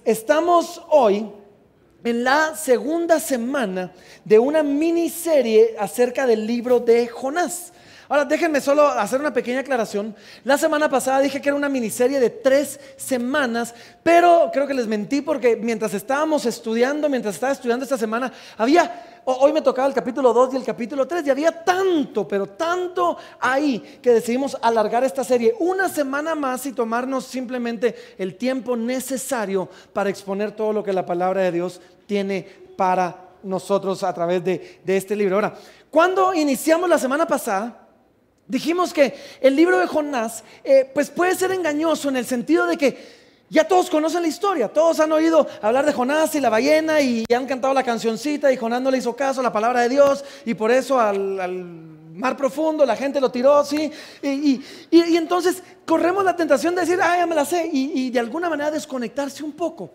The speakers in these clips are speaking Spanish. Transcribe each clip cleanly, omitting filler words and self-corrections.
Estamos hoy en la segunda semana de una miniserie acerca del libro de Jonás. Ahora déjenme solo hacer una pequeña aclaración. La semana pasada dije que era una miniserie de 3 semanas, pero creo que les mentí porque mientras estaba estudiando esta semana, hoy me tocaba el capítulo 2 y el capítulo 3 y había tanto, pero tanto ahí que decidimos alargar esta serie una semana más y tomarnos simplemente el tiempo necesario para exponer todo lo que la palabra de Dios tiene para nosotros a través de este libro. Ahora, cuando iniciamos la semana pasada, dijimos que el libro de Jonás pues puede ser engañoso en el sentido de que ya todos conocen la historia, todos han oído hablar de Jonás y la ballena y han cantado la cancioncita y Jonás no le hizo caso a la palabra de Dios y por eso al mar profundo la gente lo tiró, ¿sí? Y entonces corremos la tentación de decir, ya me la sé y de alguna manera desconectarse un poco.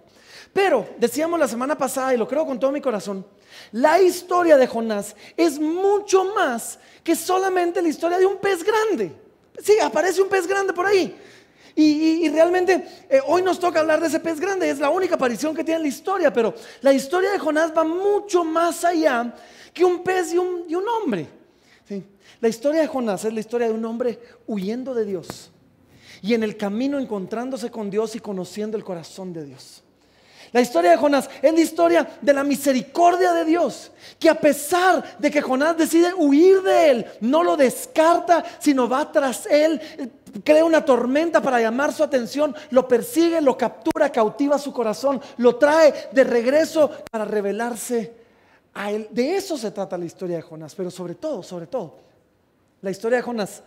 Pero decíamos la semana pasada y lo creo con todo mi corazón, la historia de Jonás es mucho más que solamente la historia de un pez grande. Sí, aparece un pez grande por ahí. Y realmente hoy nos toca hablar de ese pez grande. Es la única aparición que tiene en la historia. Pero la historia de Jonás va mucho más allá que un pez y un hombre. ¿Sí? La historia de Jonás es la historia de un hombre huyendo de Dios y en el camino encontrándose con Dios y conociendo el corazón de Dios. La historia de Jonás es la historia de la misericordia de Dios, que a pesar de que Jonás decide huir de él, no lo descarta, sino va tras él, crea una tormenta para llamar su atención, lo persigue, lo captura, cautiva su corazón, lo trae de regreso para revelarse a él. De eso se trata la historia de Jonás, pero sobre todo, la historia de Jonás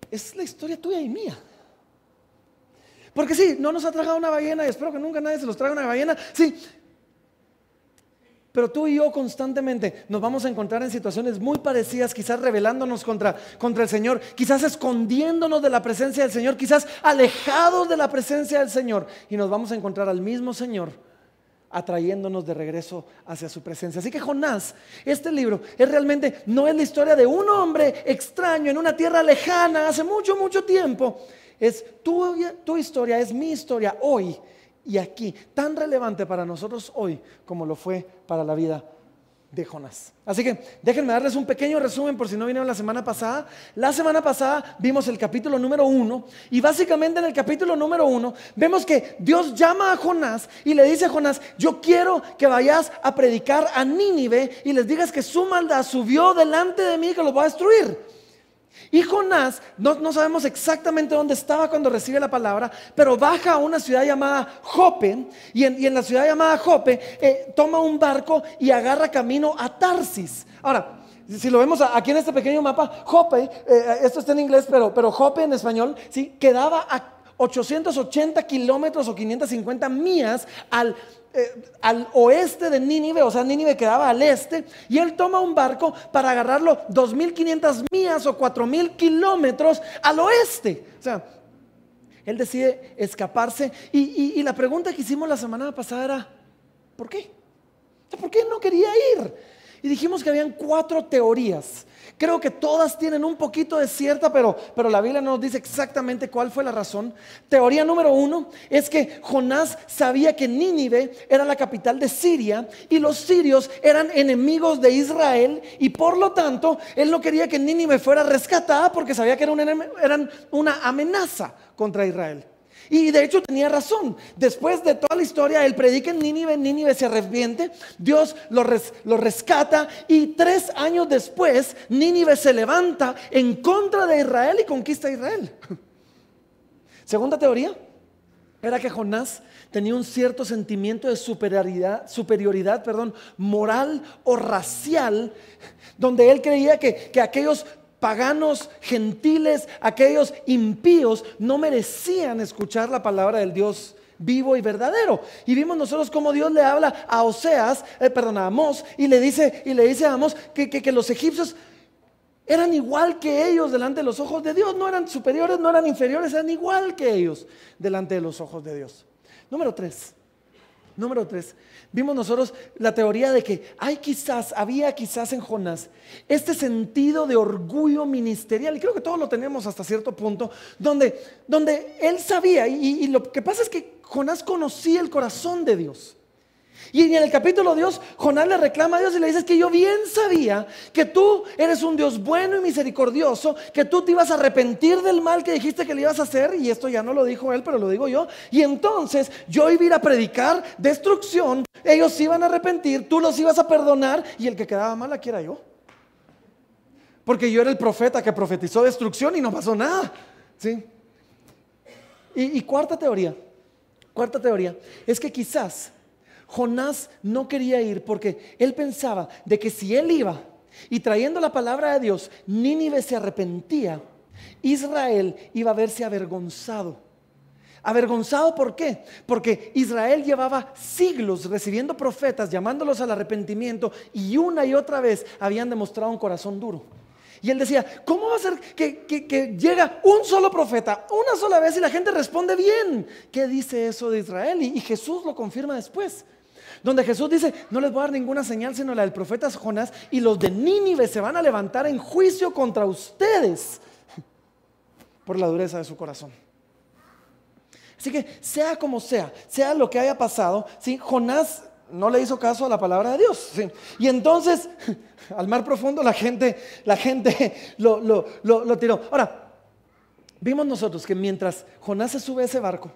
es la historia tuya y mía. Porque sí, no nos ha tragado una ballena y espero que nunca nadie se los traiga una ballena, sí. Pero tú y yo constantemente nos vamos a encontrar en situaciones muy parecidas, quizás rebelándonos contra el Señor, quizás escondiéndonos de la presencia del Señor, quizás alejados de la presencia del Señor. Y nos vamos a encontrar al mismo Señor atrayéndonos de regreso hacia su presencia. Así que Jonás, este libro no es la historia de un hombre extraño en una tierra lejana hace mucho, mucho tiempo. Es tu historia, es mi historia hoy y aquí, tan relevante para nosotros hoy como lo fue para la vida de Jonás. Así que déjenme darles un pequeño resumen por si no vinieron la semana pasada. La semana pasada vimos el capítulo número 1 y básicamente en el capítulo número 1 vemos que Dios llama a Jonás y le dice a Jonás, yo quiero que vayas a predicar a Nínive y les digas que su maldad subió delante de mí, que los voy a destruir. Y Jonás, no sabemos exactamente dónde estaba cuando recibe la palabra, pero baja a una ciudad llamada Jope y en la ciudad llamada Jope toma un barco y agarra camino a Tarsis. Ahora, si lo vemos aquí en este pequeño mapa, Jope, esto está en inglés, pero Jope en español, ¿sí? Quedaba a 880 kilómetros o 550 millas al oeste de Nínive, o sea, Nínive quedaba al este, y él toma un barco para agarrarlo 2.500 millas o 4.000 kilómetros al oeste. O sea, él decide escaparse y la pregunta que hicimos la semana pasada era, ¿por qué? ¿Por qué no quería ir? Y dijimos que habían 4 teorías. Creo que todas tienen un poquito de cierta, pero la Biblia no nos dice exactamente cuál fue la razón. Teoría número 1 es que Jonás sabía que Nínive era la capital de Siria y los sirios eran enemigos de Israel y por lo tanto él no quería que Nínive fuera rescatada porque sabía que eran una amenaza contra Israel. Y de hecho tenía razón. Después de toda la historia, él predica en Nínive se arrepiente, Dios lo rescata y 3 años después Nínive se levanta en contra de Israel y conquista a Israel. Segunda teoría era que Jonás tenía un cierto sentimiento de superioridad moral o racial, donde él creía que aquellos paganos, gentiles, aquellos impíos no merecían escuchar la palabra del Dios vivo y verdadero. Y vimos nosotros cómo Dios le habla a Amós y le dice a Amós que los egipcios eran igual que ellos delante de los ojos de Dios. No eran superiores, no eran inferiores, eran igual que ellos delante de los ojos de Dios. Número 3. Número 3, vimos nosotros la teoría de que había quizás en Jonás este sentido de orgullo ministerial, y creo que todos lo tenemos hasta cierto punto, donde él sabía, y lo que pasa es que Jonás conocía el corazón de Dios. Y en el capítulo 2, Jonás le reclama a Dios y le dice: es que yo bien sabía que tú eres un Dios bueno y misericordioso, que tú te ibas a arrepentir del mal que dijiste que le ibas a hacer. Y esto ya no lo dijo él, pero lo digo yo. Y entonces yo iba a ir a predicar destrucción, ellos se iban a arrepentir, tú los ibas a perdonar, y el que quedaba mal aquí era yo, porque yo era el profeta que profetizó destrucción y no pasó nada, ¿sí? Y cuarta teoría es que quizás Jonás no quería ir porque él pensaba de que si él iba y trayendo la palabra de Dios, Nínive se arrepentía, Israel iba a verse avergonzado. ¿Avergonzado por qué? Porque Israel llevaba siglos recibiendo profetas, llamándolos al arrepentimiento, y una y otra vez habían demostrado un corazón duro. Y él decía: ¿cómo va a ser que llega un solo profeta una sola vez y la gente responde bien? ¿Qué dice eso de Israel? Y Jesús lo confirma después, donde Jesús dice: no les voy a dar ninguna señal sino la del profeta Jonás, y los de Nínive se van a levantar en juicio contra ustedes por la dureza de su corazón. Así que sea como sea lo que haya pasado, ¿sí? Jonás no le hizo caso a la palabra de Dios, ¿sí? Y entonces al mar profundo la gente lo tiró. Ahora, vimos nosotros que mientras Jonás se sube a ese barco,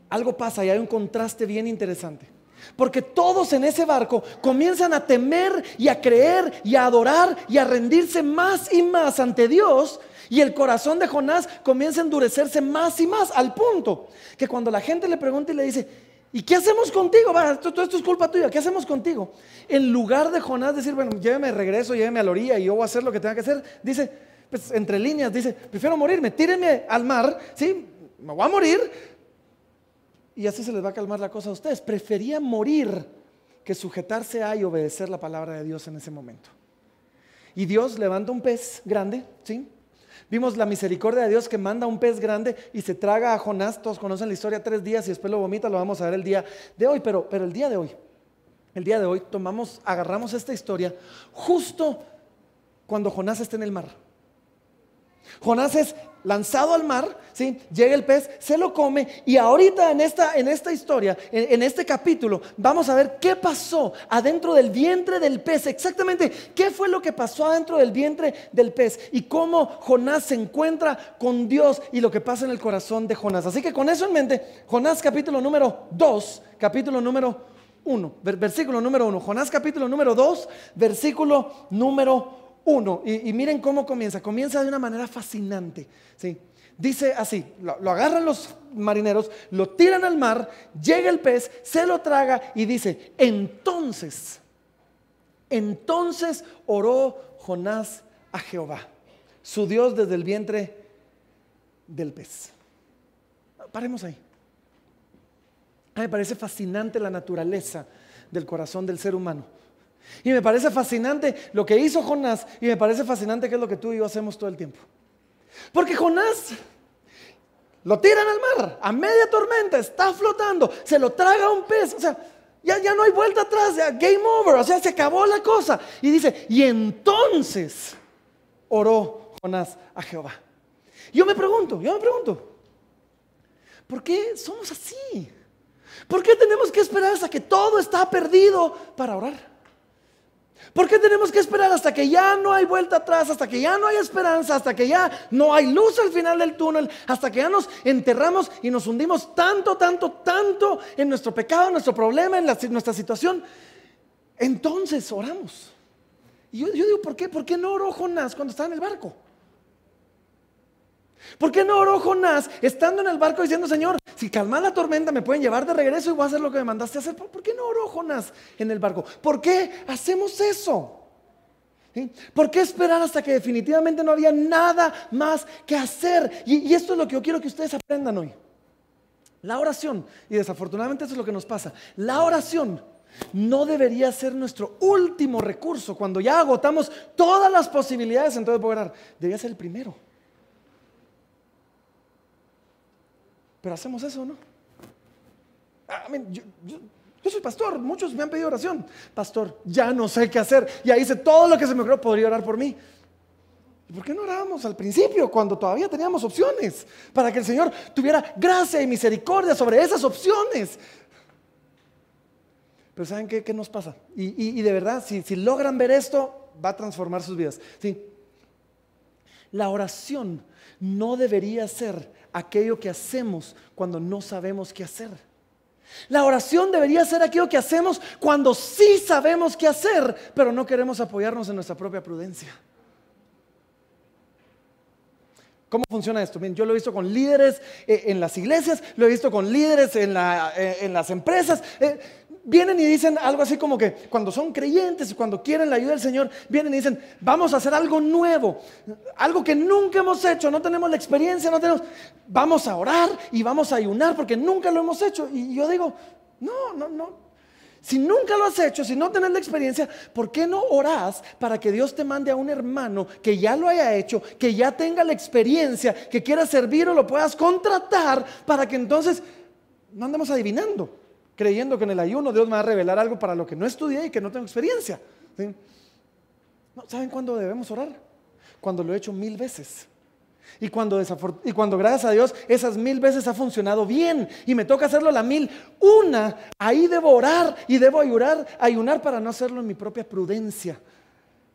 algo pasa y hay un contraste bien interesante, porque todos en ese barco comienzan a temer y a creer y a adorar y a rendirse más y más ante Dios, y el corazón de Jonás comienza a endurecerse más y más, al punto que cuando la gente le pregunta y le dice: ¿y qué hacemos contigo? Todo esto es culpa tuya, ¿qué hacemos contigo? En lugar de Jonás decir: bueno, lléveme de regreso, lléveme a la orilla y yo voy a hacer lo que tenga que hacer, dice, pues entre líneas, dice: prefiero morirme, tírenme al mar, ¿sí? Me voy a morir. Y así se les va a calmar la cosa a ustedes. Prefería morir que sujetarse a y obedecer la palabra de Dios en ese momento. Y Dios levanta un pez grande, ¿sí? Vimos la misericordia de Dios, que manda un pez grande y se traga a Jonás. Todos conocen la historia, 3 días y después lo vomita. Lo vamos a ver el día de hoy, pero el día de hoy agarramos esta historia justo cuando Jonás está en el mar. Jonás es lanzado al mar, ¿sí? Llega el pez, se lo come, y ahorita en esta historia, en este capítulo, vamos a ver qué pasó adentro del vientre del pez. Exactamente qué fue lo que pasó adentro del vientre del pez y cómo Jonás se encuentra con Dios y lo que pasa en el corazón de Jonás. Así que con eso en mente, Jonás capítulo número 2, capítulo número 1, versículo número 1. Jonás capítulo número 2, versículo número 1, y miren cómo comienza de una manera fascinante, ¿sí? Dice así: lo agarran los marineros, lo tiran al mar, llega el pez, se lo traga y dice: entonces oró Jonás a Jehová, su Dios, desde el vientre del pez. Paremos ahí. A mí me parece fascinante la naturaleza del corazón del ser humano. Y me parece fascinante lo que hizo Jonás, y me parece fascinante que es lo que tú y yo hacemos todo el tiempo. Porque Jonás lo tiran al mar, a media tormenta, está flotando, se lo traga un pez, o sea, ya no hay vuelta atrás, ya game over, o sea, se acabó la cosa. Y dice: y entonces oró Jonás a Jehová. Yo me pregunto, ¿por qué somos así? ¿Por qué tenemos que esperar hasta que todo está perdido para orar? ¿Por qué tenemos que esperar hasta que ya no hay vuelta atrás, hasta que ya no hay esperanza, hasta que ya no hay luz al final del túnel, hasta que ya nos enterramos y nos hundimos tanto en nuestro pecado, en nuestro problema, en nuestra situación? Entonces oramos. Y yo digo: ¿por qué? ¿Por qué no oró Jonás cuando estaba en el barco? ¿Por qué no oró Jonás estando en el barco diciendo: Señor, si calma la tormenta me pueden llevar de regreso y voy a hacer lo que me mandaste a hacer? ¿Por qué no oró Jonás en el barco? ¿Por qué hacemos eso? ¿Sí? ¿Por qué esperar hasta que definitivamente no había nada más que hacer? Y esto es lo que yo quiero que ustedes aprendan hoy. La oración, y desafortunadamente eso es lo que nos pasa, la oración no debería ser nuestro último recurso. Cuando ya agotamos todas las posibilidades, entonces voy a orar. Debería ser el primero. Pero hacemos eso, ¿no? Yo soy pastor, muchos me han pedido oración. Pastor, ya no sé qué hacer. Ya hice todo lo que se me ocurrió, podría orar por mí. ¿Y por qué no orábamos al principio, cuando todavía teníamos opciones? Para que el Señor tuviera gracia y misericordia sobre esas opciones. Pero ¿saben qué nos pasa? Y de verdad, si logran ver esto, va a transformar sus vidas. ¿Sí? La oración no debería ser aquello que hacemos cuando no sabemos qué hacer. La oración debería ser aquello que hacemos cuando sí sabemos qué hacer, pero no queremos apoyarnos en nuestra propia prudencia. ¿Cómo funciona esto? Bien, yo lo he visto con líderes en las iglesias, lo he visto con líderes en las empresas. Vienen y dicen algo así como que cuando son creyentes, cuando quieren la ayuda del Señor, vienen y dicen, vamos a hacer algo nuevo, algo que nunca hemos hecho, no tenemos la experiencia, vamos a orar y vamos a ayunar porque nunca lo hemos hecho. Y yo digo, no. Si nunca lo has hecho, si no tienes la experiencia, ¿por qué no orás para que Dios te mande a un hermano que ya lo haya hecho, que ya tenga la experiencia, que quiera servir o lo puedas contratar para que entonces no andemos adivinando, creyendo que en el ayuno Dios me va a revelar algo para lo que no estudié y que no tengo experiencia? ¿Sí? No, ¿saben cuándo debemos orar? Cuando lo he hecho 1000 veces. Y cuando gracias a Dios esas 1000 veces ha funcionado bien y me toca hacerlo la 1001, ahí debo orar y debo ayunar para no hacerlo en mi propia prudencia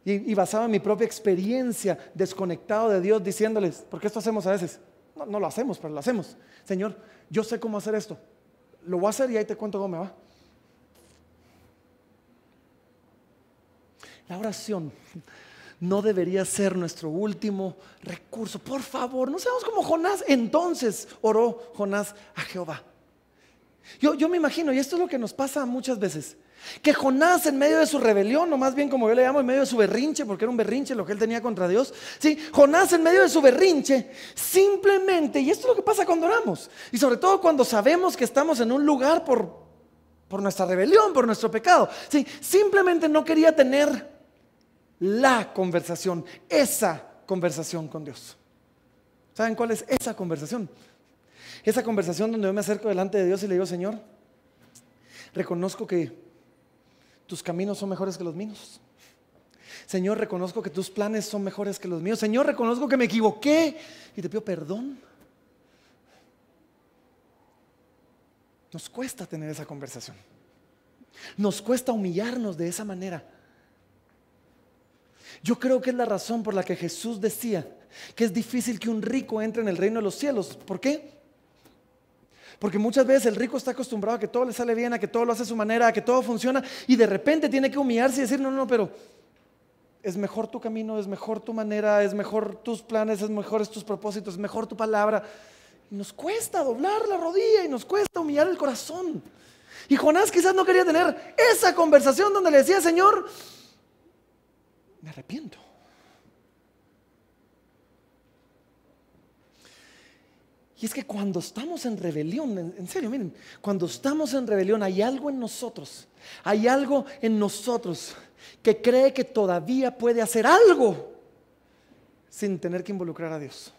y basado en mi propia experiencia, desconectado de Dios, diciéndoles, porque esto hacemos a veces, no lo hacemos, pero lo hacemos. Señor, yo sé cómo hacer esto, lo voy a hacer y ahí te cuento cómo me va. La oración no debería ser nuestro último recurso. Por favor, no seamos como Jonás. Entonces oró Jonás a Jehová. Yo me imagino, y esto es lo que nos pasa muchas veces, que Jonás en medio de su rebelión, o más bien como yo le llamo, en medio de su berrinche, porque era un berrinche lo que él tenía contra Dios, ¿sí? Jonás en medio de su berrinche, simplemente, y esto es lo que pasa cuando oramos, y sobre todo cuando sabemos que estamos en un lugar por nuestra rebelión, por nuestro pecado, ¿sí? Simplemente no quería tener la conversación, esa conversación con Dios. ¿Saben cuál es esa conversación? Esa conversación donde yo me acerco delante de Dios y le digo, Señor, reconozco que tus caminos son mejores que los míos. Señor, reconozco que tus planes son mejores que los míos. Señor, reconozco que me equivoqué y te pido perdón. Nos cuesta tener esa conversación. Nos cuesta humillarnos de esa manera. Yo creo que es la razón por la que Jesús decía que es difícil que un rico entre en el reino de los cielos. ¿Por qué? Porque muchas veces el rico está acostumbrado a que todo le sale bien, a que todo lo hace a su manera, a que todo funciona, y de repente tiene que humillarse y decir, no, pero es mejor tu camino, es mejor tu manera, es mejor tus planes, es mejor tus propósitos, es mejor tu palabra. Y nos cuesta doblar la rodilla y nos cuesta humillar el corazón. Y Jonás quizás no quería tener esa conversación donde le decía, Señor, me arrepiento. Y es que cuando estamos en rebelión, en serio, miren, cuando estamos en rebelión hay algo en nosotros que cree que todavía puede hacer algo sin tener que involucrar a Dios.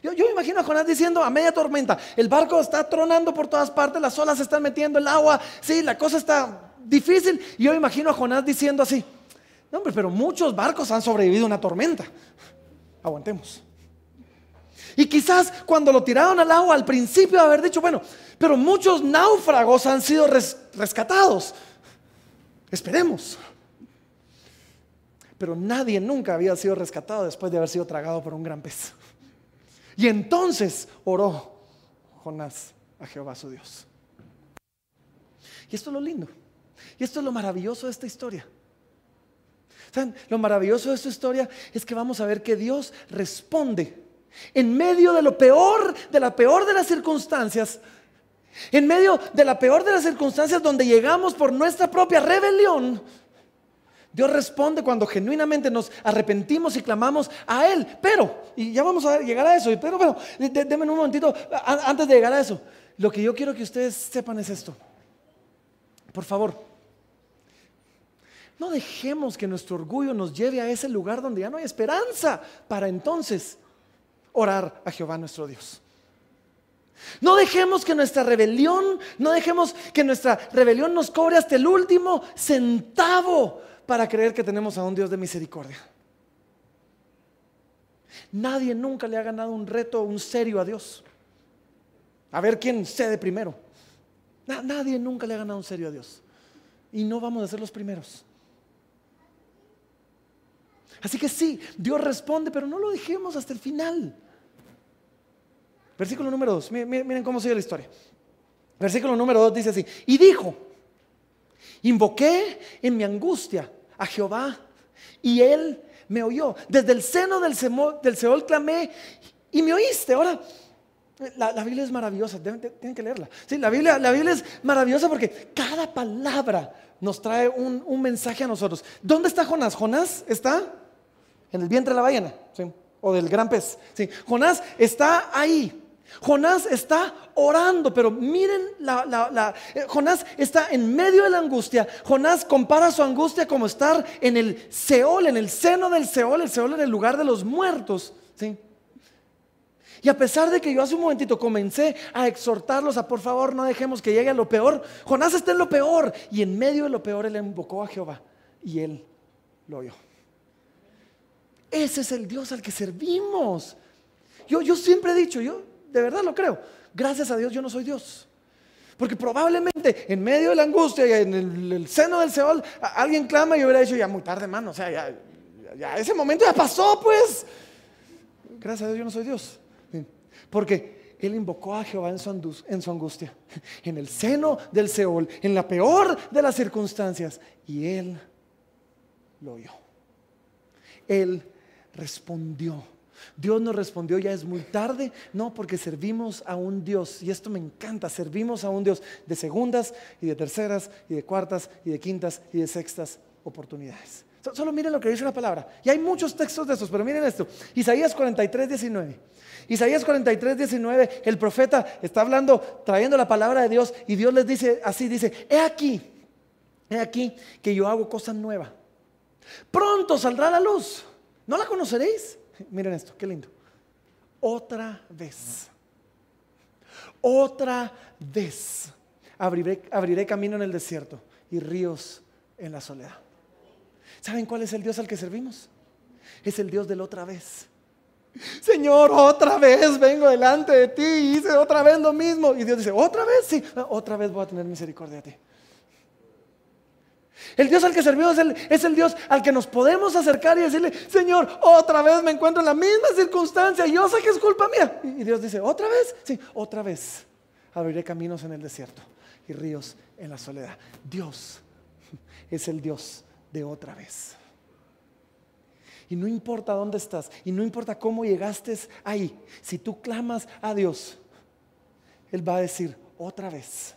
Yo me imagino a Jonás diciendo a media tormenta, el barco está tronando por todas partes, las olas se están metiendo, el agua, sí, la cosa está difícil. Y yo me imagino a Jonás diciendo así, no hombre, pero muchos barcos han sobrevivido a una tormenta, aguantemos. Y quizás cuando lo tiraron al agua al principio de haber dicho, bueno, pero muchos náufragos han sido rescatados, esperemos. Pero nadie nunca había sido rescatado después de haber sido tragado por un gran pez. Y entonces oró Jonás a Jehová su Dios. Y esto es lo lindo, y esto es lo maravilloso de esta historia. ¿Saben? Lo maravilloso de esta historia es que vamos a ver que Dios responde en medio de lo peor, de la peor de las circunstancias, en medio de la peor de las circunstancias donde llegamos por nuestra propia rebelión. Dios responde cuando genuinamente nos arrepentimos y clamamos a Él. Pero, y ya vamos a llegar a eso, pero denme un momentito antes de llegar a eso. Lo que yo quiero que ustedes sepan es esto. Por favor, no dejemos que nuestro orgullo nos lleve a ese lugar donde ya no hay esperanza para entonces orar a Jehová nuestro Dios. No dejemos que nuestra rebelión, no dejemos que nuestra rebelión nos cobre hasta el último centavo para creer que tenemos a un Dios de misericordia. Nadie nunca le ha ganado un reto, un serio a Dios. A ver quién cede primero. Nadie nunca le ha ganado un serio a Dios. Y no vamos a ser los primeros. Así que sí, Dios responde, pero no lo dejemos hasta el final. Versículo número 2, miren cómo sigue la historia. Versículo número 2 dice así: y dijo, invoqué en mi angustia a Jehová y Él me oyó. Desde el seno del Seol clamé y me oíste. Ahora, la Biblia es maravillosa, tienen que leerla. Sí, la Biblia es maravillosa porque cada palabra nos trae un mensaje a nosotros. ¿Dónde está Jonás? Jonás está en el vientre de la ballena, ¿sí? O del gran pez, ¿sí? Jonás está ahí. Jonás está orando, pero miren, Jonás está en medio de la angustia. Jonás compara su angustia como estar en el Seol, en el seno del Seol. El Seol en el lugar de los muertos, ¿sí? Y a pesar de que yo hace un momentito comencé a exhortarlos a por favor no dejemos que llegue a lo peor, Jonás está en lo peor, y en medio de lo peor él invocó a Jehová y Él lo oyó. Ese es el Dios al que servimos. Yo siempre he dicho, yo de verdad lo creo, gracias a Dios yo no soy Dios. Porque probablemente en medio de la angustia y en el seno del Seol alguien clama y yo hubiera dicho, ya muy tarde, mano, o sea, ya ese momento ya pasó, pues. Gracias a Dios yo no soy Dios. Porque él invocó a Jehová en su angustia, en el seno del Seol, en la peor de las circunstancias, y Él lo oyó. Él respondió. Dios nos respondió, ya es muy tarde. No, porque servimos a un Dios, y esto me encanta, servimos a un Dios de segundas y de terceras y de cuartas y de quintas y de sextas oportunidades. Solo miren lo que dice la palabra. Y hay muchos textos de estos, pero miren esto. Isaías 43:19. Isaías 43:19, el profeta está hablando, trayendo la palabra de Dios, y Dios les dice así, dice, he aquí que yo hago cosa nueva. Pronto saldrá la luz. ¿No la conoceréis? Miren esto, qué lindo. Otra vez abriré camino en el desierto y ríos en la soledad. ¿Saben cuál es el Dios al que servimos? Es el Dios del otra vez. Señor, otra vez vengo delante de ti y hice otra vez lo mismo. Y Dios dice, ¿otra vez? Sí, otra vez voy a tener misericordia de ti. El Dios al que servimos es el Dios al que nos podemos acercar y decirle, Señor, otra vez me encuentro en la misma circunstancia y yo sé que es culpa mía. Y Dios dice, ¿otra vez? Sí, otra vez abriré caminos en el desierto y ríos en la soledad. Dios es el Dios de otra vez. Y no importa dónde estás, y no importa cómo llegaste ahí, si tú clamas a Dios, Él va a decir, otra vez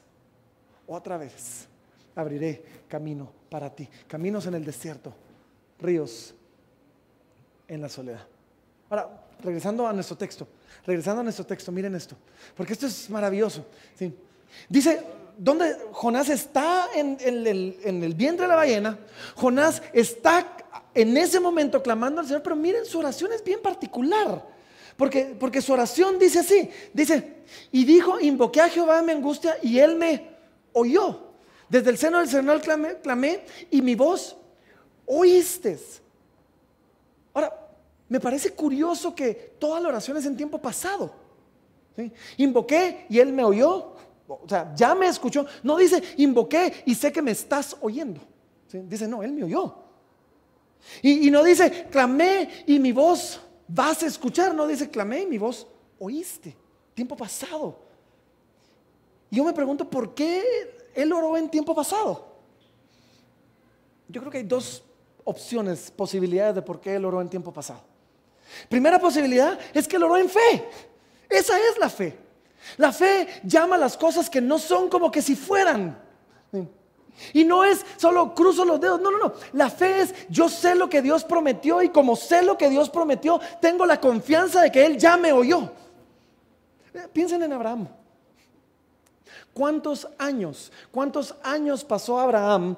abriré camino para ti. Caminos en el desierto, ríos en la soledad. Ahora, regresando a nuestro texto, miren esto, porque esto es maravilloso, ¿sí? Dice, donde Jonás está en el vientre de la ballena, Jonás está en ese momento clamando al Señor, pero miren, su oración es bien particular, porque su oración dice así, dice, y dijo, invoqué a Jehová en mi angustia y Él me oyó. Desde el seno del Seol clamé y mi voz oíste. Ahora, me parece curioso que toda la oración es en tiempo pasado, ¿sí? Invoqué y Él me oyó. O sea, ya me escuchó. No dice invoqué y sé que me estás oyendo, ¿sí? Dice no, Él me oyó. Y no dice clamé y mi voz vas a escuchar. No dice clamé y mi voz oíste. Tiempo pasado. Y yo me pregunto por qué Él oró en tiempo pasado. Yo creo que hay dos posibilidades de por qué Él oró en tiempo pasado. Primera posibilidad es que Él oró en fe. Esa es la fe. La fe llama a las cosas que no son como que si fueran. Y no es solo cruzo los dedos, no. La fe es yo sé lo que Dios prometió y como sé lo que Dios prometió, tengo la confianza de que Él ya me oyó. Piensen en Abraham. ¿Cuántos años pasó Abraham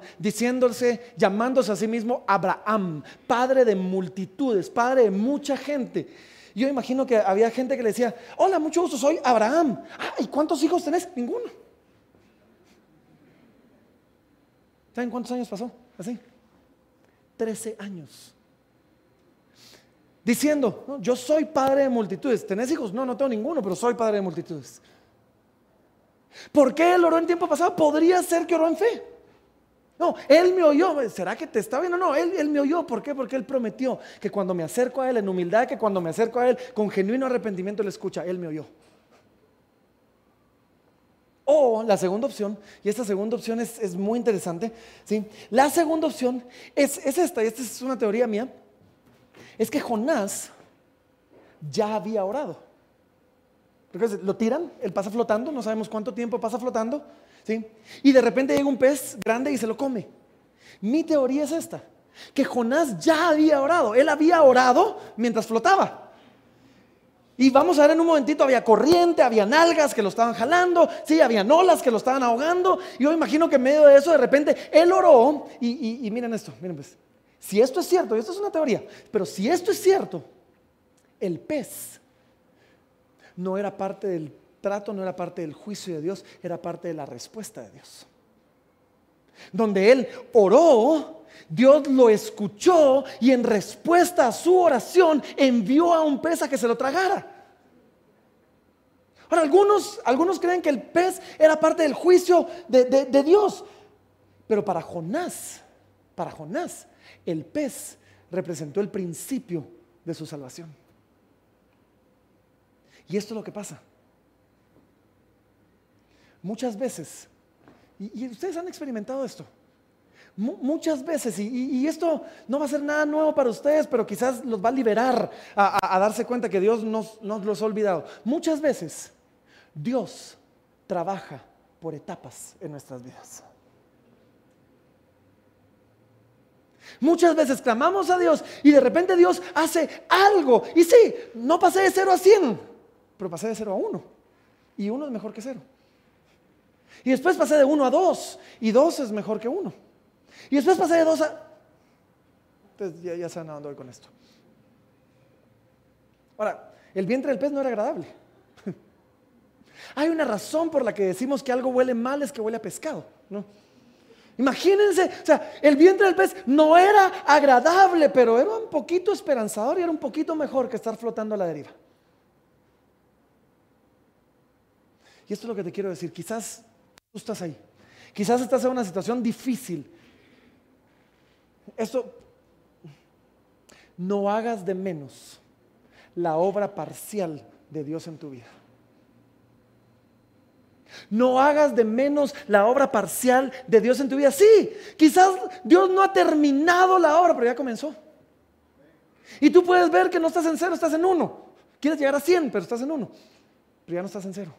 llamándose a sí mismo Abraham, padre de multitudes, padre de mucha gente? Yo imagino que había gente que le decía, hola, mucho gusto, soy Abraham. Ah, ¿y cuántos hijos tenés? Ninguno. ¿Saben cuántos años pasó? Así. 13 años. Diciendo, no, yo soy padre de multitudes. ¿Tenés hijos? No, no tengo ninguno, pero soy padre de multitudes. ¿Por qué él oró en tiempo pasado? Podría ser que oró en fe. No, él me oyó. ¿Será que te está viendo? No, él me oyó. ¿Por qué? Porque él prometió que cuando me acerco a él en humildad, que cuando me acerco a él con genuino arrepentimiento, él escucha. Él me oyó. O la segunda opción, y esta segunda opción es muy interesante, ¿sí? La segunda opción es esta, y esta es una teoría mía, es que Jonás ya había orado. Porque lo tiran, él pasa flotando, no sabemos cuánto tiempo pasa flotando, ¿sí? Y de repente llega un pez grande y se lo come. Mi teoría es esta, que Jonás ya había orado, él había orado mientras flotaba. Y vamos a ver en un momentito, había corriente, había algas que lo estaban jalando, sí, había olas que lo estaban ahogando. Y yo imagino que en medio de eso, de repente, él oró. Y miren esto, miren pues. Si esto es cierto, y esto es una teoría, pero si esto es cierto, el pez no era parte del trato, no era parte del juicio de Dios, era parte de la respuesta de Dios. Donde él oró, Dios lo escuchó y en respuesta a su oración envió a un pez a que se lo tragara. Ahora, algunos creen que el pez era parte del juicio de Dios, pero para Jonás, el pez representó el principio de su salvación. Y esto es lo que pasa. Muchas veces, y ustedes han experimentado esto, muchas veces, y esto no va a ser nada nuevo para ustedes, pero quizás los va a liberar a darse cuenta que Dios nos los ha olvidado. Muchas veces Dios trabaja por etapas en nuestras vidas. Muchas veces clamamos a Dios y de repente Dios hace algo. Y sí, no pasé de 0 a 100, pero pasé de 0 a 1. Y 1 es mejor que 0. Y después pasé de 1 a 2. Y 2 es mejor que 1. Y después pasé de 2 a... Entonces ya saben a dónde voy con esto. Ahora, el vientre del pez no era agradable. Hay una razón por la que decimos que algo huele mal, es que huele a pescado, ¿no? Imagínense, o sea, el vientre del pez no era agradable, pero era un poquito esperanzador y era un poquito mejor que estar flotando a la deriva. Y esto es lo que te quiero decir. Quizás tú estás ahí, quizás estás en una situación difícil. Esto, no hagas de menos la obra parcial de Dios en tu vida. No hagas de menos la obra parcial de Dios en tu vida. Sí, quizás Dios no ha terminado la obra, pero ya comenzó. Y tú puedes ver que no estás en 0, estás en 1. Quieres llegar a 100, pero estás en 1. Pero ya no estás en 0.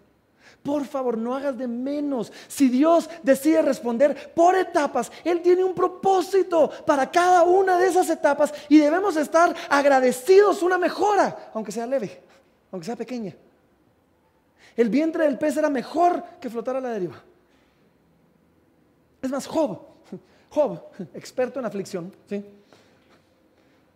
Por favor, no hagas de menos. Si Dios decide responder por etapas, Él tiene un propósito para cada una de esas etapas y debemos estar agradecidos. Una mejora, aunque sea leve, aunque sea pequeña. El vientre del pez era mejor que flotar a la deriva. Es más, Job, experto en aflicción, ¿sí?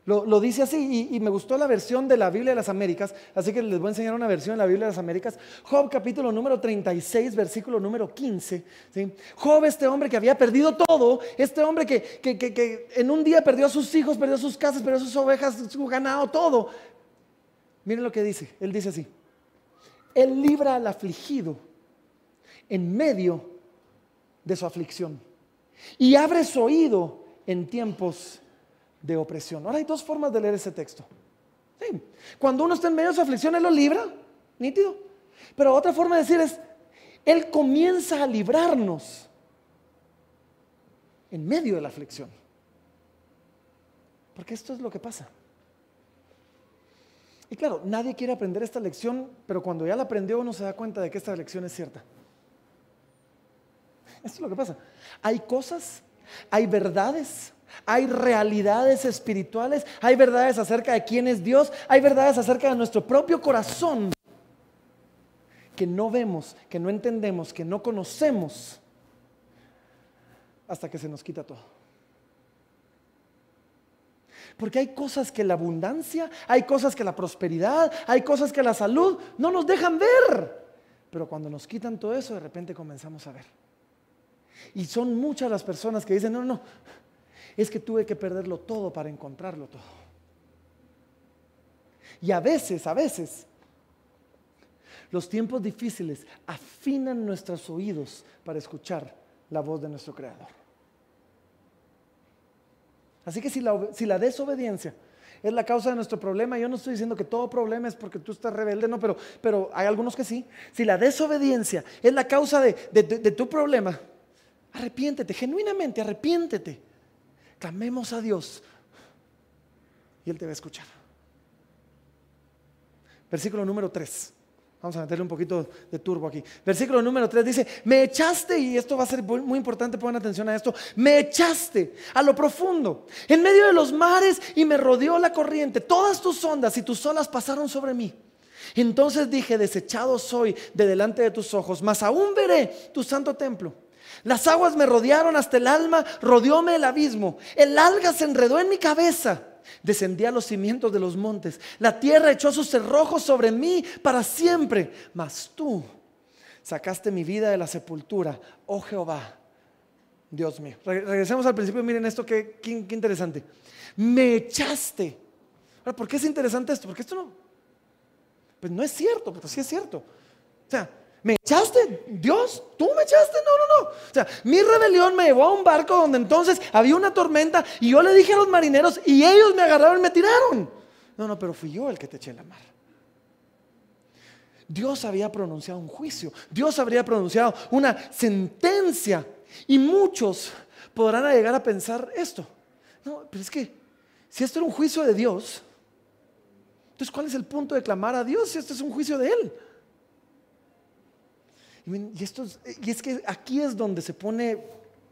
Lo dice así y me gustó la versión de la Biblia de las Américas, así que les voy a enseñar una versión de la Biblia de las Américas. Job capítulo número 36, versículo número 15, ¿sí? Job, este hombre que había perdido todo, este hombre que en un día perdió a sus hijos, perdió sus casas, perdió sus ovejas, su ganado, todo. Miren lo que dice, él dice así: Él libra al afligido en medio de su aflicción y abre su oído en tiempos de opresión. Ahora hay dos formas de leer ese texto. Sí. Cuando uno está en medio de su aflicción, Él lo libra, nítido. Pero otra forma de decir es, Él comienza a librarnos en medio de la aflicción. Porque esto es lo que pasa. Y claro, nadie quiere aprender esta lección, pero cuando ya la aprendió uno se da cuenta de que esta lección es cierta. Esto es lo que pasa. Hay cosas, hay verdades, hay realidades espirituales, hay verdades acerca de quién es Dios, hay verdades acerca de nuestro propio corazón que no vemos, que no entendemos, que no conocemos hasta que se nos quita todo. Porque hay cosas que la abundancia, hay cosas que la prosperidad, hay cosas que la salud no nos dejan ver. Pero cuando nos quitan todo eso, de repente comenzamos a ver. Y son muchas las personas que dicen, no, es que tuve que perderlo todo para encontrarlo todo. Y a veces, los tiempos difíciles afinan nuestros oídos para escuchar la voz de nuestro Creador. Así que si la desobediencia es la causa de nuestro problema, yo no estoy diciendo que todo problema es porque tú estás rebelde, no, pero hay algunos que sí. Si la desobediencia es la causa de tu problema, arrepiéntete, genuinamente arrepiéntete. Clamemos a Dios y Él te va a escuchar. Versículo número 3. Vamos a meterle un poquito de turbo aquí. Versículo número 3 dice, me echaste, y esto va a ser muy importante, pongan atención a esto, me echaste a lo profundo, en medio de los mares, y me rodeó la corriente. Todas tus ondas y tus olas pasaron sobre mí. Entonces dije, desechado soy de delante de tus ojos, mas aún veré tu santo templo. Las aguas me rodearon hasta el alma, rodeóme el abismo. El alga se enredó en mi cabeza. Descendí a los cimientos de los montes. La tierra echó sus cerrojos sobre mí para siempre. Mas tú sacaste mi vida de la sepultura, oh Jehová, Dios mío. Regresemos al principio, miren esto, qué interesante. Me echaste. Ahora, ¿por qué es interesante esto? Porque esto no, pues no es cierto, pero sí es cierto. O sea, ¿me echaste? Dios, ¿tú me echaste? No. O sea, mi rebelión me llevó a un barco donde entonces había una tormenta y yo le dije a los marineros y ellos me agarraron y me tiraron. No, pero fui yo el que te eché en la mar. Dios había pronunciado un juicio. Dios habría pronunciado una sentencia. Y muchos podrán llegar a pensar esto. No, pero es que si esto era un juicio de Dios, entonces ¿cuál es el punto de clamar a Dios si esto es un juicio de Él? Y es que aquí es donde se pone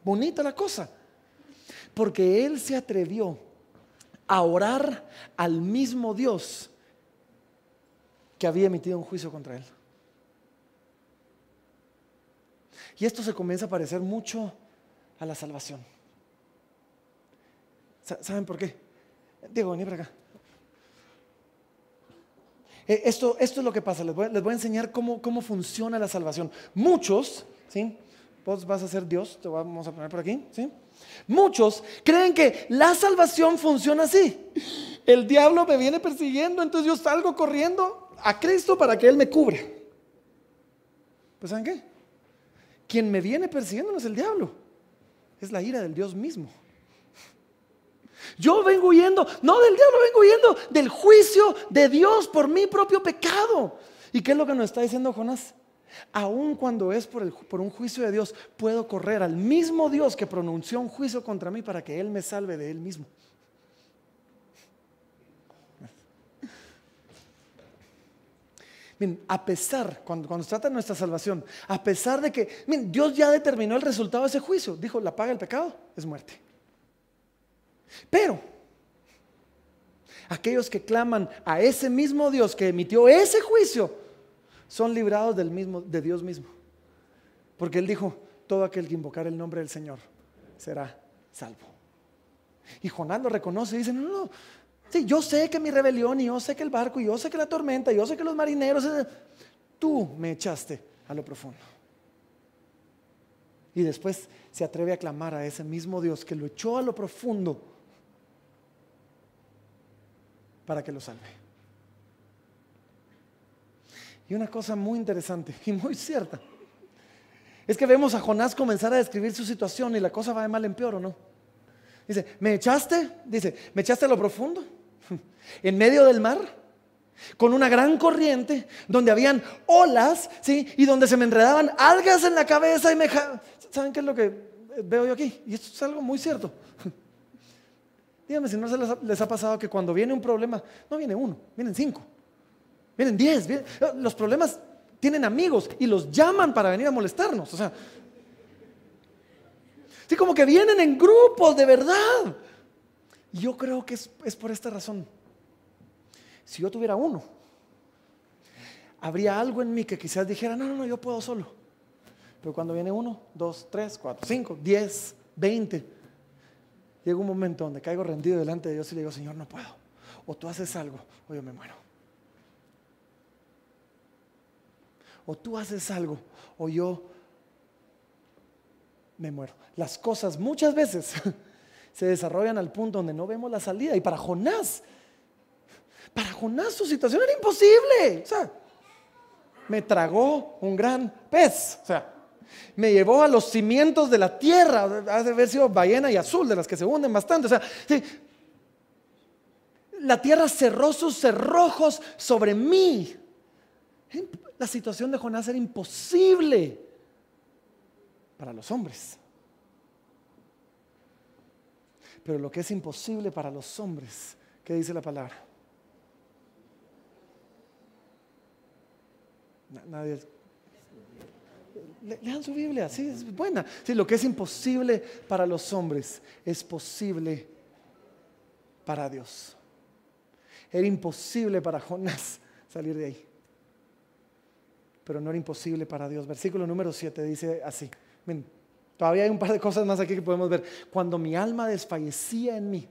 bonita la cosa, porque él se atrevió a orar al mismo Dios que había emitido un juicio contra él. Y esto se comienza a parecer mucho a la salvación. ¿Saben por qué? Diego, vení para acá. Esto es lo que pasa, les voy a enseñar cómo funciona la salvación. Muchos, ¿sí? Vos vas a ser Dios, te vamos a poner por aquí, ¿sí? Muchos creen que la salvación funciona así. El diablo me viene persiguiendo, entonces yo salgo corriendo a Cristo para que Él me cubra. Pues ¿saben qué? Quien me viene persiguiendo no es el diablo, es la ira del Dios mismo. Yo vengo huyendo, no del diablo, vengo huyendo del juicio de Dios por mi propio pecado. ¿Y qué es lo que nos está diciendo Jonás? Aun cuando es por un juicio de Dios, puedo correr al mismo Dios que pronunció un juicio contra mí para que Él me salve de Él mismo. Miren, a pesar, cuando se trata de nuestra salvación, a pesar de que, miren, Dios ya determinó el resultado de ese juicio. Dijo, la paga del pecado es muerte. Pero aquellos que claman a ese mismo Dios que emitió ese juicio son librados de Dios mismo, porque Él dijo, todo aquel que invocar el nombre del Señor será salvo. Y Jonás lo reconoce y dice, no, sí, yo sé que mi rebelión, y yo sé que el barco, y yo sé que la tormenta, y yo sé que los marineros, tú me echaste a lo profundo. Y después se atreve a clamar a ese mismo Dios que lo echó a lo profundo para que lo salve. Y una cosa muy interesante y muy cierta es que vemos a Jonás comenzar a describir su situación y la cosa va de mal en peor, ¿o no? Dice, ¿me echaste? Dice, ¿me echaste a lo profundo? En medio del mar, con una gran corriente, donde habían olas, ¿sí? Y donde se me enredaban algas en la cabeza y ¿saben qué es lo que veo yo aquí? Y esto es algo muy cierto. Díganme si no les ha pasado que cuando viene un problema, no viene uno, vienen 5, vienen 10. Los problemas tienen amigos y los llaman para venir a molestarnos. O sea, sí, como que vienen en grupos de verdad. Yo creo que es por esta razón. Si yo tuviera uno, habría algo en mí que quizás dijera, no, yo puedo solo. Pero cuando viene 1, 2, 3, 4, 5, 10, 20, llega un momento donde caigo rendido delante de Dios y le digo, Señor, no puedo. O tú haces algo o yo me muero. O tú haces algo o yo me muero. Las cosas muchas veces se desarrollan al punto donde no vemos la salida. Y para Jonás su situación era imposible. O sea, me tragó un gran pez. O sea, me llevó a los cimientos de la tierra. Ha de haber sido ballena y azul, de las que se hunden bastante. O sea, sí, la tierra cerró sus cerrojos sobre mí. La situación de Jonás era imposible para los hombres. Pero lo que es imposible para los hombres, ¿qué dice la palabra? Nadie. Lean su Biblia, sí, es buena. Sí, lo que es imposible para los hombres es posible para Dios. Era imposible para Jonás salir de ahí, pero no era imposible para Dios. Versículo número 7 dice así. Miren, todavía hay un par de cosas más aquí que podemos ver. Cuando mi alma desfallecía en mí,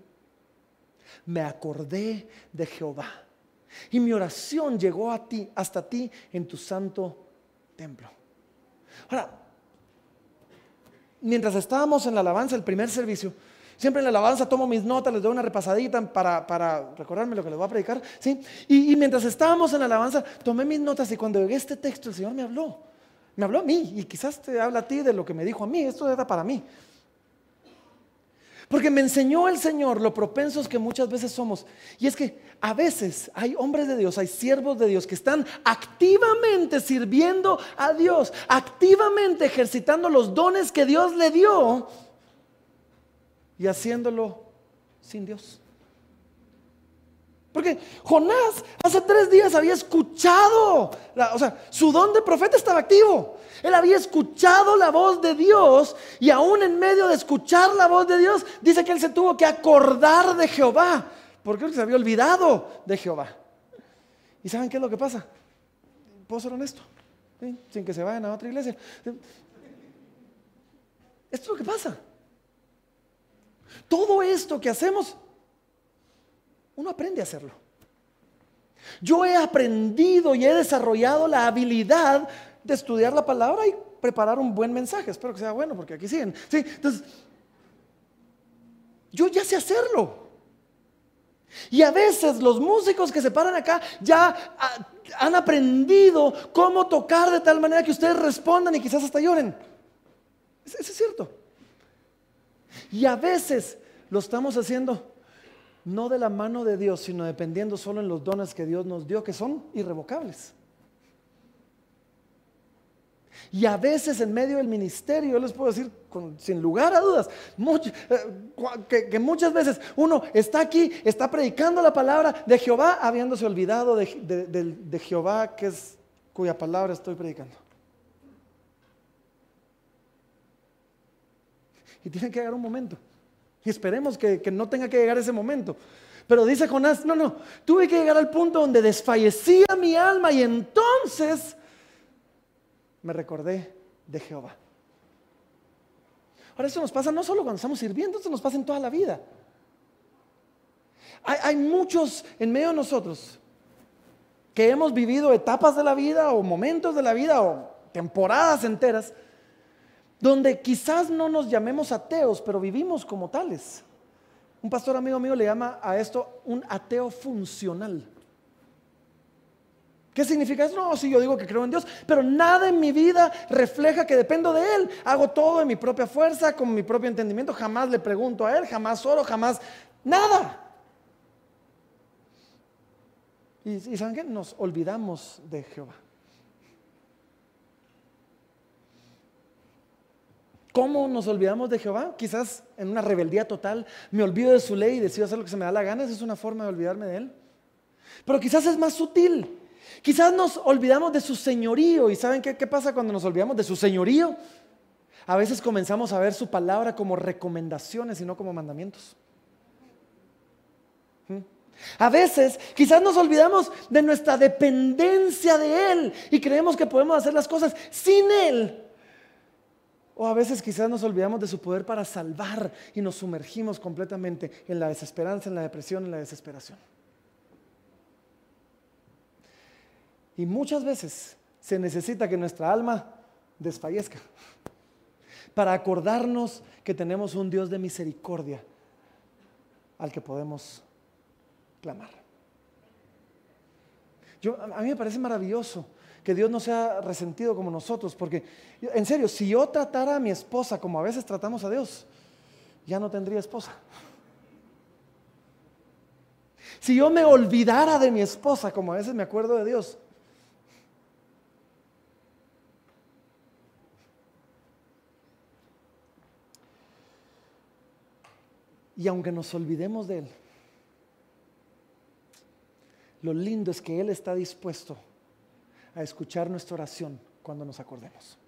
me acordé de Jehová, y mi oración llegó a ti, hasta ti en tu santo templo. Ahora, mientras estábamos en la alabanza, el primer servicio, siempre en la alabanza tomo mis notas, les doy una repasadita para recordarme lo que les voy a predicar, ¿sí? Y mientras estábamos en la alabanza, tomé mis notas y cuando llegué a este texto, el Señor me habló a mí y quizás te habla a ti de lo que me dijo a mí. Esto era para mí. Porque me enseñó el Señor lo propensos que muchas veces somos. Y es que a veces hay hombres de Dios, hay siervos de Dios que están activamente sirviendo a Dios, activamente ejercitando los dones que Dios le dio y haciéndolo sin Dios. Porque Jonás hace 3 días había escuchado, su don de profeta estaba activo. Él había escuchado la voz de Dios y aún en medio de escuchar la voz de Dios, dice que él se tuvo que acordar de Jehová, porque él se había olvidado de Jehová. ¿Y saben qué es lo que pasa? ¿Puedo ser honesto? ¿Sí? Sin que se vayan a otra iglesia. Esto es lo que pasa. Todo esto que hacemos, uno aprende a hacerlo. Yo he aprendido y he desarrollado la habilidad de estudiar la palabra y preparar un buen mensaje. Espero que sea bueno porque aquí siguen. ¿Sí? Entonces, yo ya sé hacerlo. Y a veces los músicos que se paran acá ya han aprendido cómo tocar de tal manera que ustedes respondan y quizás hasta lloren. Eso es cierto. Y a veces lo estamos haciendo no de la mano de Dios, sino dependiendo solo en los dones que Dios nos dio, que son irrevocables. Y a veces en medio del ministerio, yo les puedo decir sin lugar a dudas, que muchas veces uno está aquí, está predicando la palabra de Jehová, habiéndose olvidado de Jehová, cuya palabra estoy predicando. Y tiene que llegar un momento. Y esperemos que no tenga que llegar ese momento. Pero dice Jonás, no, tuve que llegar al punto donde desfallecía mi alma y entonces me recordé de Jehová. Ahora eso nos pasa no solo cuando estamos sirviendo, esto nos pasa en toda la vida. Hay muchos en medio de nosotros que hemos vivido etapas de la vida o momentos de la vida o temporadas enteras donde quizás no nos llamemos ateos, pero vivimos como tales. Un pastor amigo mío le llama a esto un ateo funcional. ¿Qué significa eso? No, sí, yo digo que creo en Dios, pero nada en mi vida refleja que dependo de Él. Hago todo de mi propia fuerza, con mi propio entendimiento. Jamás le pregunto a Él, jamás oro, jamás nada. ¿Y saben qué? Nos olvidamos de Jehová. ¿Cómo nos olvidamos de Jehová? Quizás en una rebeldía total, me olvido de su ley y decido hacer lo que se me da la gana. Esa es una forma de olvidarme de Él. Pero quizás es más sutil. Quizás nos olvidamos de su señorío. ¿Y saben qué pasa cuando nos olvidamos de su señorío? A veces comenzamos a ver su palabra como recomendaciones y no como mandamientos. A veces quizás nos olvidamos de nuestra dependencia de Él y creemos que podemos hacer las cosas sin Él. O a veces quizás nos olvidamos de su poder para salvar y nos sumergimos completamente en la desesperanza, en la depresión, en la desesperación. Y muchas veces se necesita que nuestra alma desfallezca para acordarnos que tenemos un Dios de misericordia al que podemos clamar. A mí me parece maravilloso que Dios no sea resentido como nosotros, porque en serio, si yo tratara a mi esposa como a veces tratamos a Dios, ya no tendría esposa. Si yo me olvidara de mi esposa como a veces me acuerdo de Dios, y aunque nos olvidemos de Él, lo lindo es que Él está dispuesto a escuchar nuestra oración cuando nos acordemos.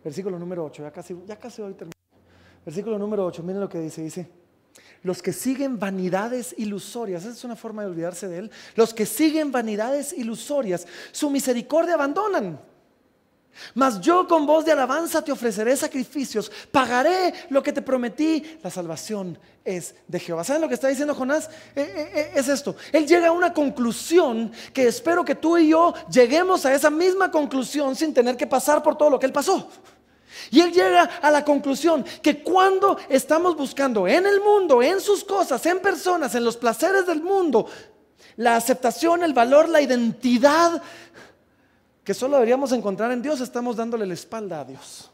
Versículo número 8, ya casi hoy termino. Versículo número 8, miren lo que dice, los que siguen vanidades ilusorias, esa es una forma de olvidarse de Él, los que siguen vanidades ilusorias, su misericordia abandonan. Mas yo con voz de alabanza te ofreceré sacrificios, pagaré lo que te prometí, la salvación es de Jehová. ¿Saben lo que está diciendo Jonás? Es esto, él llega a una conclusión que espero que tú y yo lleguemos a esa misma conclusión sin tener que pasar por todo lo que él pasó. Y él llega a la conclusión que cuando estamos buscando en el mundo, en sus cosas, en personas, en los placeres del mundo, la aceptación, el valor, la identidad que solo deberíamos encontrar en Dios, estamos dándole la espalda a Dios.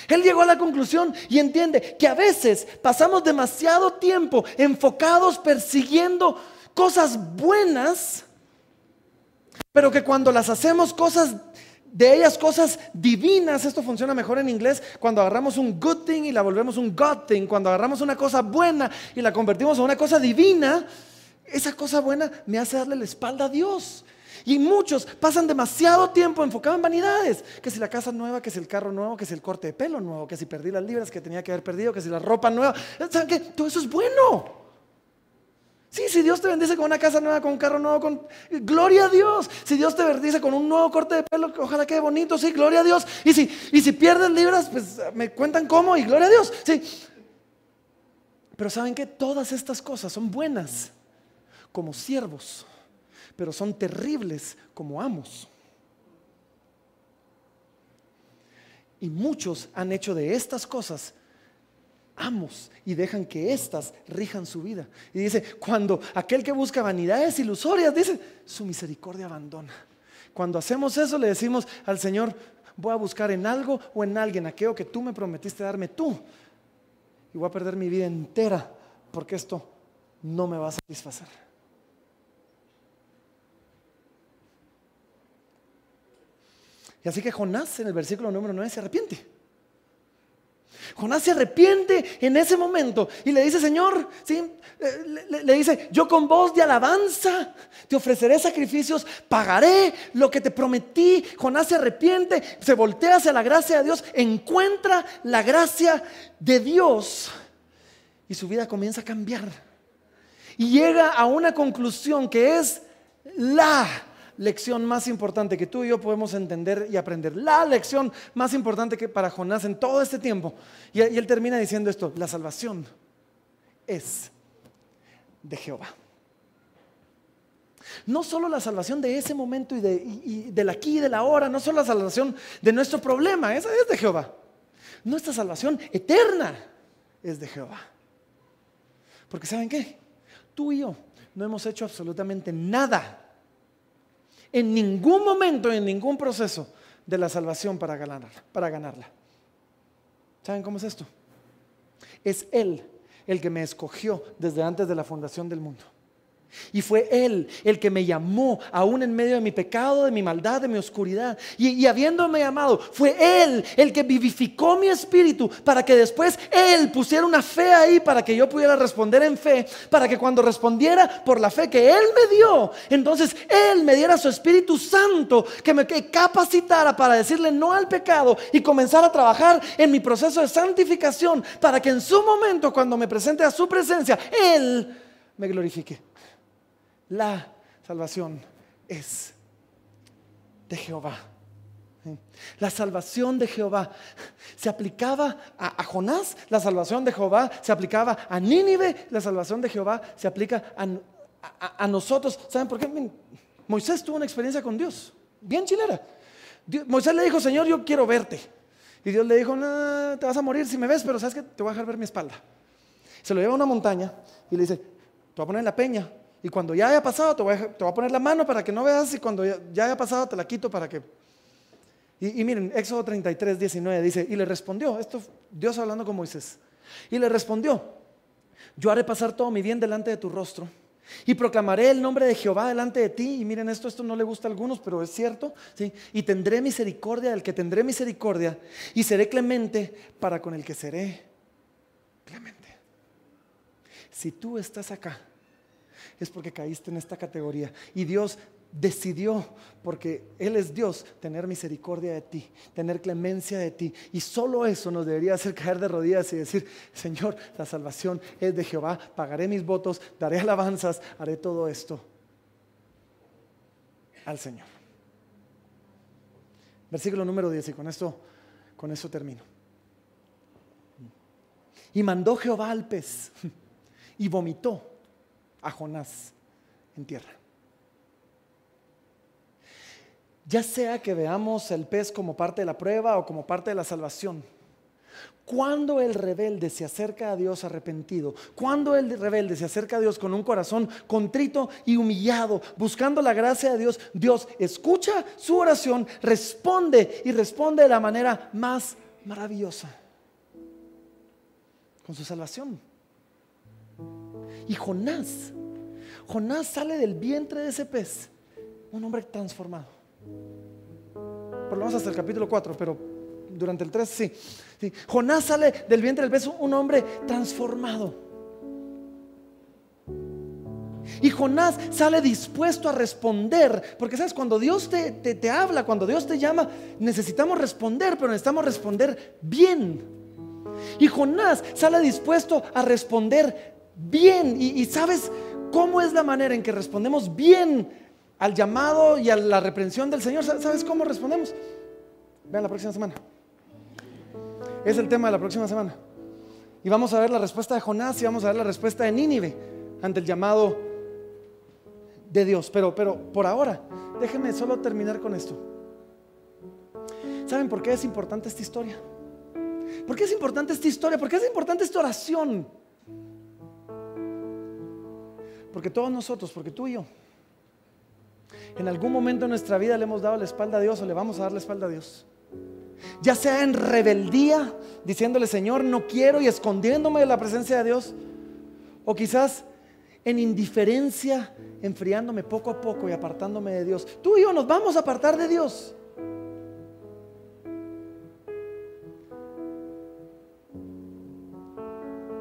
Él llegó a la conclusión y entiende que a veces pasamos demasiado tiempo enfocados persiguiendo cosas buenas, pero que cuando las hacemos cosas divinas, esto funciona mejor en inglés, cuando agarramos un good thing y la volvemos un God thing, cuando agarramos una cosa buena y la convertimos en una cosa divina, esa cosa buena me hace darle la espalda a Dios. Y muchos pasan demasiado tiempo enfocados en vanidades, que si la casa nueva, que si el carro nuevo, que si el corte de pelo nuevo, que si perdí las libras que tenía que haber perdido, que si la ropa nueva. ¿Saben qué? Todo eso es bueno. Sí, si Dios te bendice con una casa nueva, con un carro nuevo, gloria a Dios. Si Dios te bendice con un nuevo corte de pelo, ojalá quede bonito, sí, gloria a Dios. Y si pierdes libras, pues me cuentan cómo y gloria a Dios, sí. Pero ¿saben qué? Todas estas cosas son buenas como siervos, pero son terribles como amos. Y muchos han hecho de estas cosas amos y dejan que éstas rijan su vida. Y dice, cuando aquel que busca vanidades ilusorias, dice, su misericordia abandona. Cuando hacemos eso, le decimos al Señor, voy a buscar en algo o en alguien aquello que tú me prometiste darme tú, y voy a perder mi vida entera porque esto no me va a satisfacer. Y así que Jonás en el versículo número 9 se arrepiente. Jonás se arrepiente en ese momento y le dice, Señor, ¿sí? le dice, yo con voz de alabanza te ofreceré sacrificios, pagaré lo que te prometí. Jonás se arrepiente, se voltea hacia la gracia de Dios, encuentra la gracia de Dios y su vida comienza a cambiar. Y llega a una conclusión que es la lección más importante que tú y yo podemos entender y aprender. La lección más importante que para Jonás en todo este tiempo. Y él termina diciendo esto: la salvación es de Jehová. No solo la salvación de ese momento y del aquí y del ahora, no solo la salvación de nuestro problema, esa es de Jehová. Nuestra salvación eterna es de Jehová. Porque ¿saben qué? Tú y yo no hemos hecho absolutamente nada en ningún momento, en ningún proceso de la salvación para ganarla. ¿Saben cómo es esto? Es Él el que me escogió desde antes de la fundación del mundo. Y fue Él el que me llamó aún en medio de mi pecado, de mi maldad, de mi oscuridad. Y habiéndome llamado, fue Él el que vivificó mi espíritu para que después Él pusiera una fe ahí para que yo pudiera responder en fe, para que cuando respondiera por la fe que Él me dio, entonces Él me diera su Espíritu Santo que me capacitara para decirle no al pecado y comenzar a trabajar en mi proceso de santificación, para que en su momento, cuando me presente a su presencia, Él me glorifique. La salvación es de Jehová. La salvación de Jehová se aplicaba a Jonás, la salvación de Jehová se aplicaba a Nínive, la salvación de Jehová se aplica a nosotros. ¿Saben por qué? Miren, Moisés tuvo una experiencia con Dios, bien chilera. Moisés le dijo: Señor, yo quiero verte. Y Dios le dijo: no, te vas a morir si me ves, pero sabes que te voy a dejar ver mi espalda. Se lo lleva a una montaña y le dice: te voy a poner en la peña, y cuando ya haya pasado te voy a poner la mano para que no veas, y cuando ya haya pasado te la quito para que... Y miren, Éxodo 33, 19 dice: y le respondió, esto Dios hablando con Moisés, y le respondió: yo haré pasar todo mi bien delante de tu rostro, y proclamaré el nombre de Jehová delante de ti. Y miren esto no le gusta a algunos, pero es cierto, ¿sí? Y tendré misericordia del que tendré misericordia, y seré clemente para con el que seré clemente. Si tú estás acá, es porque caíste en esta categoría, y Dios decidió, porque Él es Dios, tener misericordia de ti, tener clemencia de ti. Y solo eso nos debería hacer caer de rodillas y decir: Señor, la salvación es de Jehová, pagaré mis votos, daré alabanzas, haré todo esto al Señor. Versículo número 10, y con eso termino. Y mandó Jehová al pez y vomitó a Jonás en tierra. Ya sea que veamos el pez como parte de la prueba o como parte de la salvación, cuando el rebelde se acerca a Dios arrepentido, cuando el rebelde se acerca a Dios con un corazón contrito y humillado, buscando la gracia de Dios, Dios escucha su oración, responde, y responde de la manera más maravillosa, con su salvación. Y Jonás sale del vientre de ese pez un hombre transformado. Por lo menos hasta el capítulo 4, pero durante el 3 sí. Jonás sale del vientre del pez un hombre transformado. Y Jonás sale dispuesto a responder, porque sabes, cuando Dios te habla, cuando Dios te llama, necesitamos responder, pero necesitamos responder bien. Y Jonás sale dispuesto a responder bien. Y ¿sabes cómo es la manera en que respondemos bien al llamado y a la reprensión del Señor? ¿Sabes cómo respondemos? Vean la próxima semana. Es el tema de la próxima semana. Y vamos a ver la respuesta de Jonás y vamos a ver la respuesta de Nínive ante el llamado de Dios. Pero por ahora, déjenme solo terminar con esto. ¿Saben por qué es importante esta historia? ¿Por qué es importante esta historia? ¿Por qué es importante esta oración? Porque todos nosotros, porque tú y yo, en algún momento de nuestra vida le hemos dado la espalda a Dios, o le vamos a dar la espalda a Dios. Ya sea en rebeldía, diciéndole: Señor, no quiero, y escondiéndome de la presencia de Dios. O quizás en indiferencia, enfriándome poco a poco y apartándome de Dios. Tú y yo nos vamos a apartar de Dios.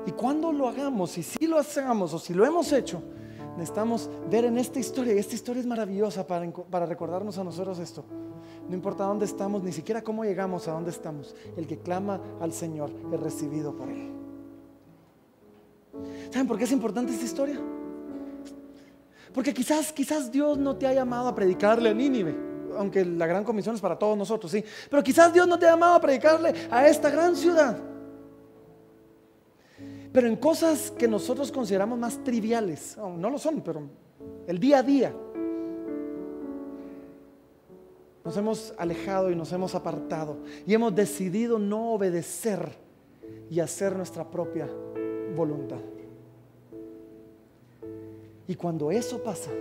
Y cuando lo hagamos, y si lo hagamos o si lo hemos hecho, necesitamos ver en esta historia, y esta historia es maravillosa para recordarnos a nosotros esto: no importa dónde estamos, ni siquiera cómo llegamos a dónde estamos, el que clama al Señor es recibido por Él. ¿Saben por qué es importante esta historia? Porque quizás Dios no te ha llamado a predicarle a Nínive, aunque la gran comisión es para todos nosotros, sí. Pero quizás Dios no te ha llamado a predicarle a esta gran ciudad. Pero en cosas que nosotros consideramos más triviales, no lo son, pero el día a día, nos hemos alejado y nos hemos apartado, y hemos decidido no obedecer y hacer nuestra propia voluntad. Y cuando eso pasa,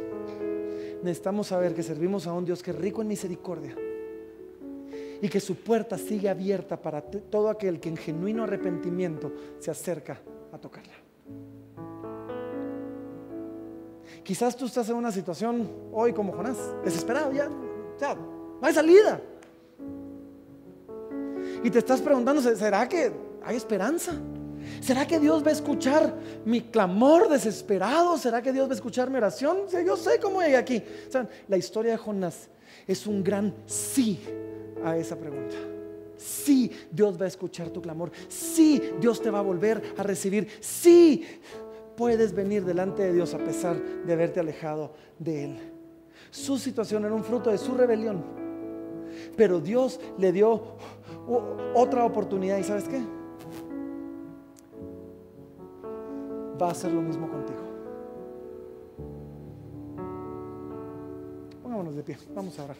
necesitamos saber que servimos a un Dios que es rico en misericordia, y que su puerta sigue abierta para todo aquel que en genuino arrepentimiento se acerca a tocarla. Quizás tú estás en una situación hoy como Jonás, desesperado, ya no hay salida, y te estás preguntando: ¿será que hay esperanza? ¿Será que Dios va a escuchar mi clamor desesperado? ¿Será que Dios va a escuchar mi oración? Yo sé cómo llegué aquí. ¿Saben? La historia de Jonás es un gran sí a esa pregunta. Sí, Dios va a escuchar tu clamor. Sí, Dios te va a volver a recibir. Sí, puedes venir delante de Dios a pesar de haberte alejado de Él. Su situación era un fruto de su rebelión, pero Dios le dio otra oportunidad. ¿Y sabes qué? Va a hacer lo mismo contigo. Pongámonos de pie, vamos a orar.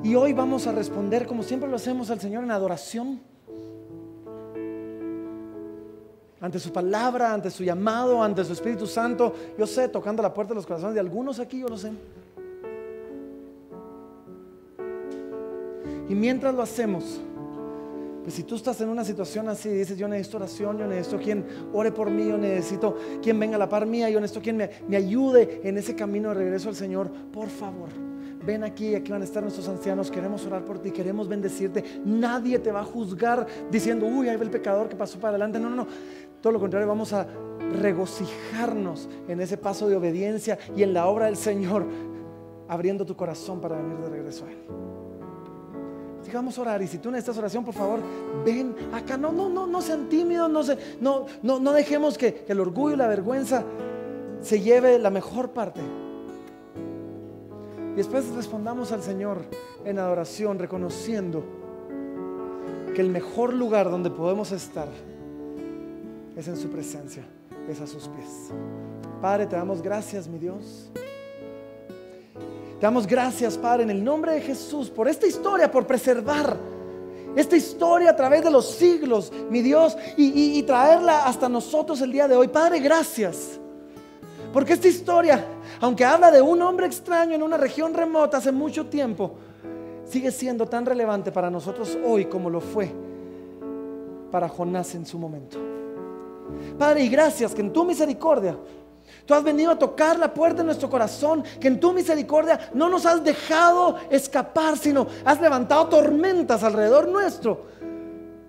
Y hoy vamos a responder como siempre lo hacemos al Señor en adoración. Ante su palabra, ante su llamado, ante su Espíritu Santo. Yo sé, tocando la puerta de los corazones de algunos aquí, yo lo sé. Y mientras lo hacemos, pues si tú estás en una situación así, dices, yo necesito oración, yo necesito quien ore por mí, yo necesito quien venga a la par mía, yo necesito quien me ayude en ese camino de regreso al Señor, por favor, ven aquí van a estar nuestros ancianos, queremos orar por ti, queremos bendecirte. Nadie te va a juzgar diciendo, uy, ahí va el pecador que pasó para adelante. No, todo lo contrario, vamos a regocijarnos en ese paso de obediencia y en la obra del Señor, abriendo tu corazón para venir de regreso a Él. Así que vamos a orar, y si tú necesitas oración, por favor, ven acá. No sean tímidos, no dejemos que el orgullo y la vergüenza se lleve la mejor parte. Y después respondamos al Señor en adoración, reconociendo que el mejor lugar donde podemos estar es en su presencia, es a sus pies. Padre, te damos gracias, mi Dios. Te damos gracias, Padre, en el nombre de Jesús, por esta historia, por preservar esta historia a través de los siglos, mi Dios, y traerla hasta nosotros el día de hoy. Padre, gracias, porque esta historia, aunque habla de un hombre extraño en una región remota hace mucho tiempo, sigue siendo tan relevante para nosotros hoy como lo fue para Jonás en su momento. Padre, y gracias que en tu misericordia tú has venido a tocar la puerta de nuestro corazón, que en tu misericordia no nos has dejado escapar, sino has levantado tormentas alrededor nuestro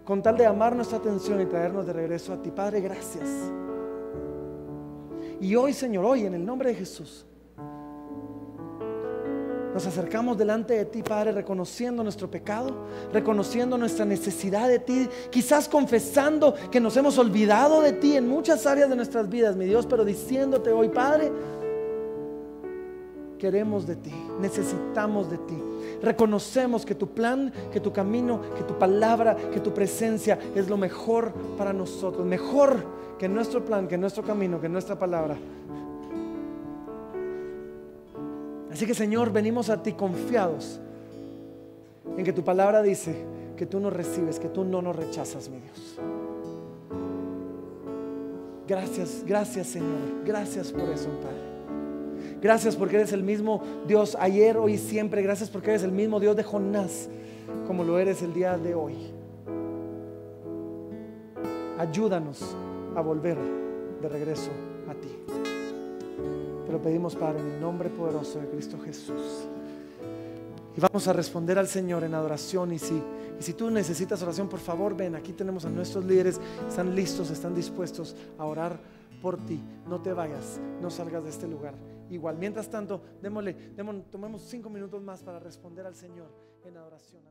con tal de llamar nuestra atención y traernos de regreso a ti. Padre, gracias. Y hoy, Señor, hoy en el nombre de Jesús nos acercamos delante de ti, Padre, reconociendo nuestro pecado, reconociendo nuestra necesidad de ti, quizás confesando que nos hemos olvidado de ti en muchas áreas de nuestras vidas, mi Dios, pero diciéndote hoy, Padre, queremos de ti, necesitamos de ti. Reconocemos que tu plan, que tu camino, que tu palabra, que tu presencia es lo mejor para nosotros, mejor que nuestro plan, que nuestro camino, que nuestra palabra. Así que, Señor, venimos a ti confiados en que tu palabra dice que tú nos recibes, que tú no nos rechazas, mi Dios. Gracias, Señor, gracias por eso, Padre. Gracias porque eres el mismo Dios ayer, hoy y siempre. Gracias porque eres el mismo Dios de Jonás como lo eres el día de hoy. Ayúdanos a volver de regreso a ti. Te lo pedimos, Padre, en el nombre poderoso de Cristo Jesús. Y vamos a responder al Señor en adoración. Y si tú necesitas oración, por favor, ven, aquí tenemos a nuestros líderes. Están listos, están dispuestos a orar por ti. No te vayas, no salgas de este lugar. Igual, mientras tanto, tomemos 5 minutos más para responder al Señor en adoración.